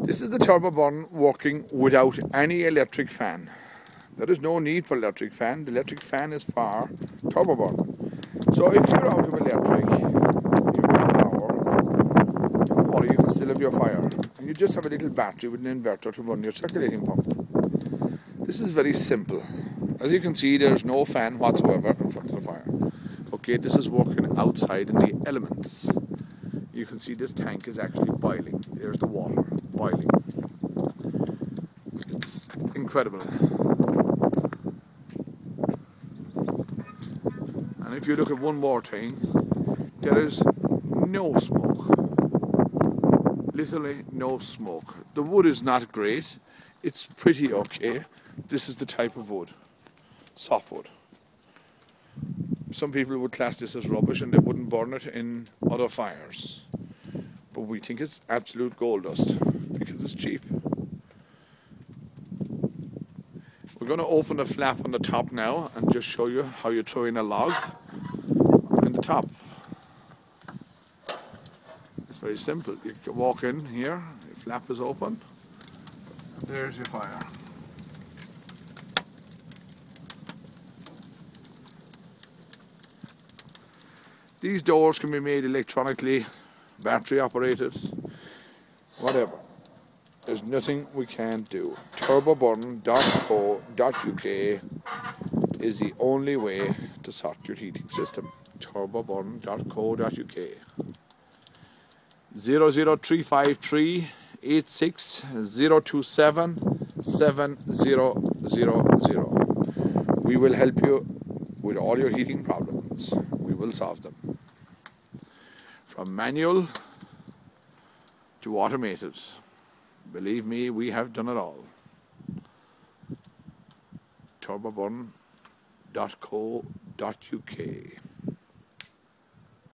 This is the turbo burn working without any electric fan. There is no need for electric fan. The electric fan is for turbo burn. So if you're out of electric, you've got power, don't worry, you can still have your fire. And you just have a little battery with an inverter to run your circulating pump. This is very simple. As you can see, there's no fan whatsoever in front of the fire. Okay, this is working outside in the elements. You can see this tank is actually boiling. There's the water boiling. It's incredible. And if you look at one more thing, there is no smoke. Literally no smoke. The wood is not great. It's pretty okay. This is the type of wood. Softwood. Some people would class this as rubbish and they wouldn't burn it in other fires. But we think it's absolute gold dust because it's cheap. We're going to open the flap on the top now and just show you how you throw in a log in the top. It's very simple. You can walk in here, the flap is open, there's your fire. These doors can be made electronically, battery operated, whatever. There's nothing we can't do. turboburn.co.uk is the only way to sort your heating system. turboburn.co.uk 00353 86027 7000. We will help you with all your heating problems. We will solve them. From manual to automated. Believe me, we have done it all. turboburn.co.uk